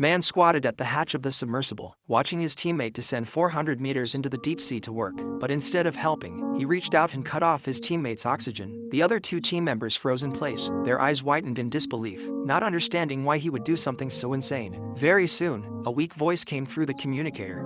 Man squatted at the hatch of the submersible, watching his teammate descend 400 meters into the deep sea to work, but instead of helping, he reached out and cut off his teammate's oxygen. The other two team members froze in place, their eyes widened in disbelief, not understanding why he would do something so insane. Very soon, a weak voice came through the communicator.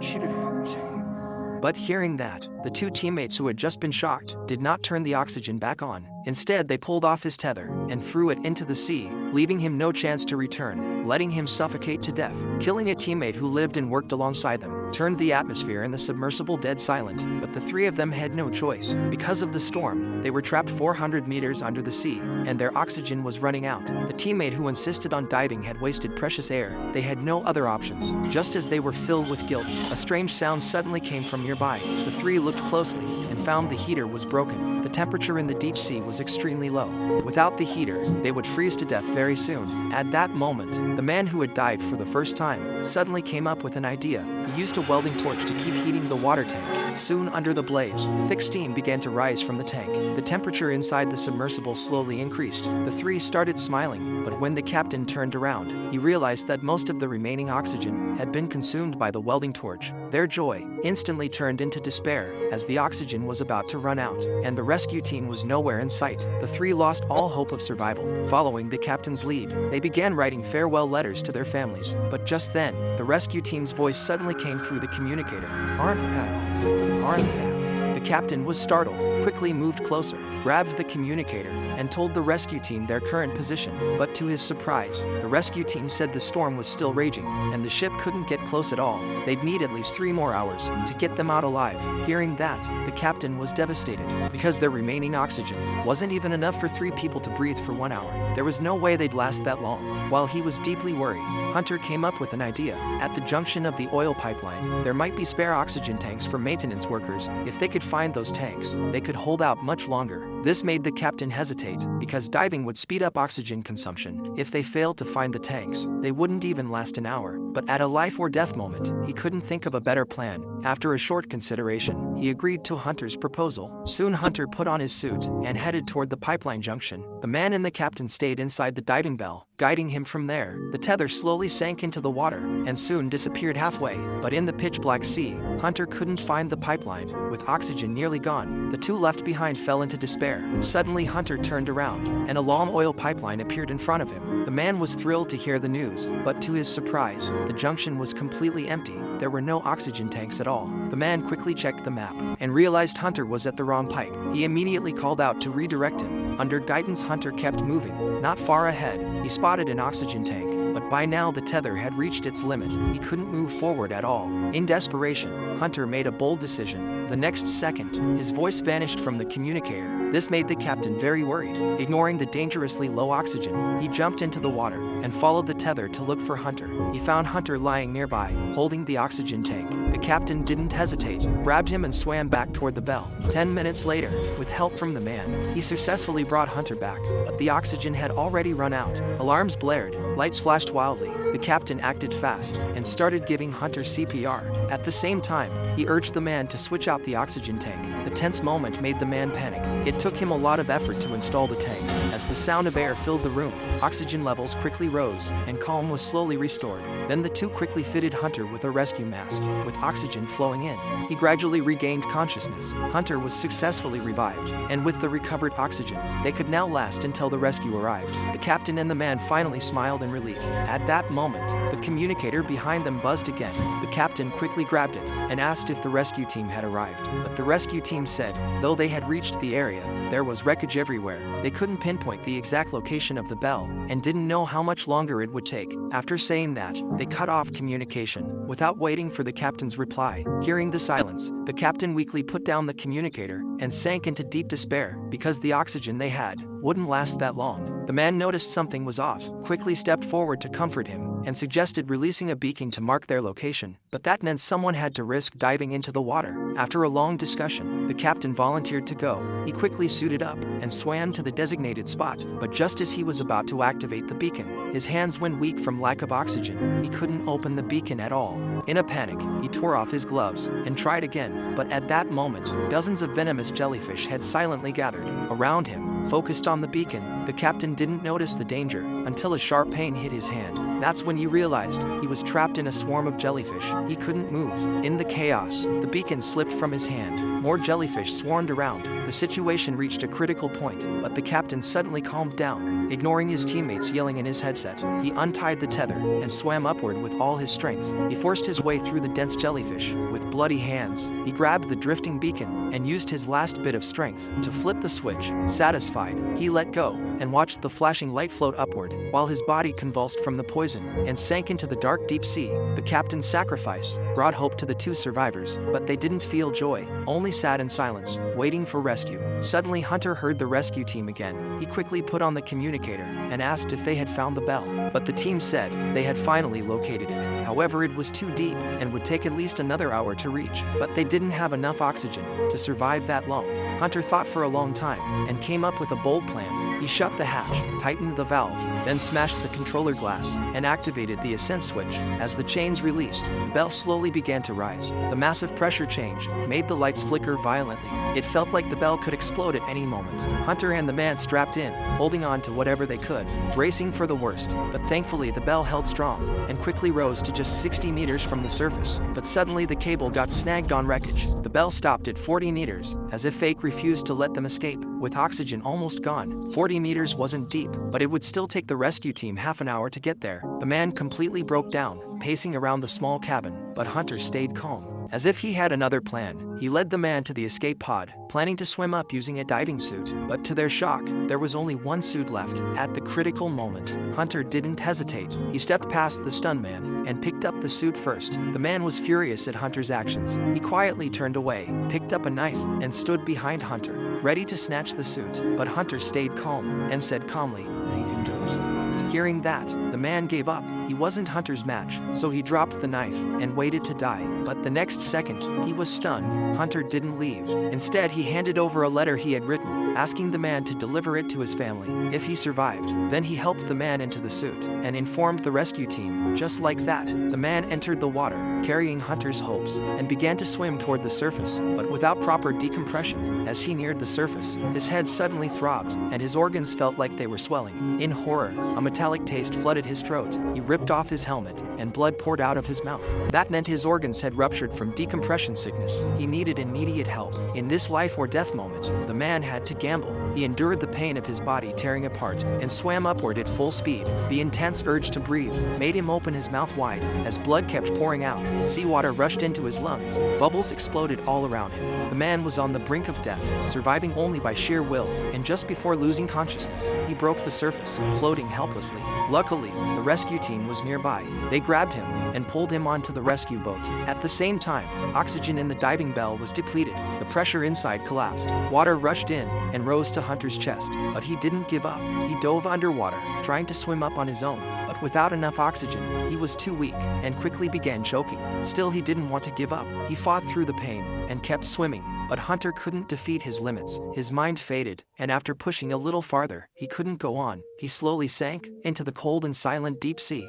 But hearing that, the two teammates who had just been shocked did not turn the oxygen back on. Instead, they pulled off his tether and threw it into the sea, leaving him no chance to return, letting him suffocate to death. Killing a teammate who lived and worked alongside them turned the atmosphere in the submersible dead silent, but the three of them had no choice. Because of the storm, they were trapped 400 meters under the sea, and their oxygen was running out. The teammate who insisted on diving had wasted precious air. They had no other options. Just as they were filled with guilt, a strange sound suddenly came from nearby. The three looked closely and found the heater was broken. The temperature in the deep sea was extremely low. Without the heater, they would freeze to death very soon. At that moment, the man who had died for the first time suddenly came up with an idea. He used a welding torch to keep heating the water tank. Soon under the blaze, thick steam began to rise from the tank. The temperature inside the submersible slowly increased. The three started smiling, but when the captain turned around, he realized that most of the remaining oxygen had been consumed by the welding torch. Their joy instantly turned into despair as the oxygen was about to run out, and the rescue team was nowhere in sight. The three lost all hope of survival. Following the captain's lead, they began writing farewell letters to their families. But just then, the rescue team's voice suddenly came through the communicator. Aren't they? The captain was startled, quickly moved closer, grabbed the communicator, and told the rescue team their current position. But to his surprise, the rescue team said the storm was still raging, and the ship couldn't get close at all. They'd need at least 3 more hours to get them out alive. Hearing that, the captain was devastated, because their remaining oxygen wasn't even enough for 3 people to breathe for 1 hour. There was no way they'd last that long. While he was deeply worried, Hunter came up with an idea. At the junction of the oil pipeline, there might be spare oxygen tanks for maintenance workers. If they could find those tanks, they could hold out much longer. This made the captain hesitate, because diving would speed up oxygen consumption. If they failed to find the tanks, they wouldn't even last an hour. But at a life or death moment, he couldn't think of a better plan. After a short consideration, he agreed to Hunter's proposal. Soon Hunter put on his suit and headed toward the pipeline junction. The man and the captain stayed inside the diving bell, guiding him from there. The tether slowly sank into the water and soon disappeared halfway. But in the pitch-black sea, Hunter couldn't find the pipeline. With oxygen nearly gone, the two left behind fell into despair. Suddenly Hunter turned around, and a long oil pipeline appeared in front of him. The man was thrilled to hear the news, but to his surprise, the junction was completely empty. There were no oxygen tanks at all. The man quickly checked the map and realized Hunter was at the wrong pipe. He immediately called out to redirect him. Under guidance, Hunter kept moving. Not far ahead, he spotted an oxygen tank, but by now the tether had reached its limit. He couldn't move forward at all. In desperation, Hunter made a bold decision. The next second, his voice vanished from the communicator. This made the captain very worried. Ignoring the dangerously low oxygen, he jumped into the water and followed the tether to look for Hunter. He found Hunter lying nearby, holding the oxygen tank. The captain didn't hesitate, grabbed him and swam back toward the bell. 10 minutes later, with help from the man, he successfully brought Hunter back, but the oxygen had already run out. Alarms blared, lights flashed wildly. The captain acted fast and started giving Hunter CPR. At the same time, he urged the man to switch out the oxygen tank. The tense moment made the man panic. It took him a lot of effort to install the tank. As the sound of air filled the room, oxygen levels quickly rose, and calm was slowly restored. Then the two quickly fitted Hunter with a rescue mask. With oxygen flowing in, he gradually regained consciousness. Hunter was successfully revived, and with the recovered oxygen, they could now last until the rescue arrived. The captain and the man finally smiled in relief. At that moment, the communicator behind them buzzed again. The captain quickly grabbed it and asked if the rescue team had arrived. But the rescue team said, though they had reached the area, there was wreckage everywhere. They couldn't pinpoint the exact location of the bell and didn't know how much longer it would take. After saying that, they cut off communication without waiting for the captain's reply. Hearing the silence, the captain weakly put down the communicator and sank into deep despair because the oxygen they had wouldn't last that long. The man noticed something was off, quickly stepped forward to comfort him, and suggested releasing a beacon to mark their location, but that meant someone had to risk diving into the water. After a long discussion, the captain volunteered to go. He quickly suited up and swam to the designated spot, but just as he was about to activate the beacon, his hands went weak from lack of oxygen. He couldn't open the beacon at all. In a panic, he tore off his gloves and tried again, but at that moment, dozens of venomous jellyfish had silently gathered around him. focused on the beacon. The captain didn't notice the danger until a sharp pain hit his hand. That's when he realized he was trapped in a swarm of jellyfish. He couldn't move. In the chaos, the beacon slipped from his hand. More jellyfish swarmed around. The situation reached a critical point, but the captain suddenly calmed down. Ignoring his teammates yelling in his headset, he untied the tether and swam upward with all his strength. He forced his way through the dense jellyfish. With bloody hands, he grabbed the drifting beacon and used his last bit of strength to flip the switch. Satisfied, he let go and watched the flashing light float upward, while his body convulsed from the poison and sank into the dark deep sea. The captain's sacrifice brought hope to the two survivors, but they didn't feel joy, only sat in silence, waiting for rescue. Suddenly Hunter heard the rescue team again. He quickly put on the communicator and asked if they had found the bell, but the team said they had finally located it. However, it was too deep and would take at least another hour to reach, but they didn't have enough oxygen to survive that long. Hunter thought for a long time and came up with a bold plan. He shut the hatch, tightened the valve, then smashed the controller glass and activated the ascent switch. As the chains released, the bell slowly began to rise. The massive pressure change made the lights flicker violently. It felt like the bell could explode at any moment. Hunter and the man strapped in, holding on to whatever they could, bracing for the worst. But thankfully the bell held strong and quickly rose to just 60 meters from the surface. But suddenly the cable got snagged on wreckage. The bell stopped at 40 meters, as if fate refused to let them escape. With oxygen almost gone, 40 meters wasn't deep, but it would still take the rescue team half an hour to get there. The man completely broke down, pacing around the small cabin, but Hunter stayed calm. As if he had another plan, he led the man to the escape pod, planning to swim up using a diving suit. But to their shock, there was only one suit left. At the critical moment, Hunter didn't hesitate. He stepped past the stunned man and picked up the suit first. The man was furious at Hunter's actions. He quietly turned away, picked up a knife, and stood behind Hunter, ready to snatch the suit. But Hunter stayed calm and said calmly, "You can do it." Hearing that, the man gave up. He wasn't Hunter's match, so he dropped the knife and waited to die. But the next second, he was stunned. Hunter didn't leave. Instead, he handed over a letter he had written, asking the man to deliver it to his family if he survived. Then he helped the man into the suit and informed the rescue team. Just like that, the man entered the water, carrying Hunter's hopes, and began to swim toward the surface, but without proper decompression. As he neared the surface, his head suddenly throbbed, and his organs felt like they were swelling. In horror, a metallic taste flooded his throat. He ripped off his helmet, and blood poured out of his mouth. That meant his organs had ruptured from decompression sickness. He needed immediate help. In this life or death moment, the man had to gamble. He endured the pain of his body tearing apart and swam upward at full speed. The intense urge to breathe made him open his mouth wide. As blood kept pouring out, seawater rushed into his lungs. Bubbles exploded all around him. The man was on the brink of death, surviving only by sheer will, and just before losing consciousness, he broke the surface, floating helplessly. Luckily, the rescue team was nearby. They grabbed him and pulled him onto the rescue boat. At the same time, oxygen in the diving bell was depleted. The pressure inside collapsed. Water rushed in and rose to Hunter's chest, but he didn't give up. He dove underwater, trying to swim up on his own, but without enough oxygen, he was too weak and quickly began choking. Still, he didn't want to give up. He fought through the pain and kept swimming, but Hunter couldn't defeat his limits. His mind faded, and after pushing a little farther, he couldn't go on. He slowly sank into the cold and silent deep sea.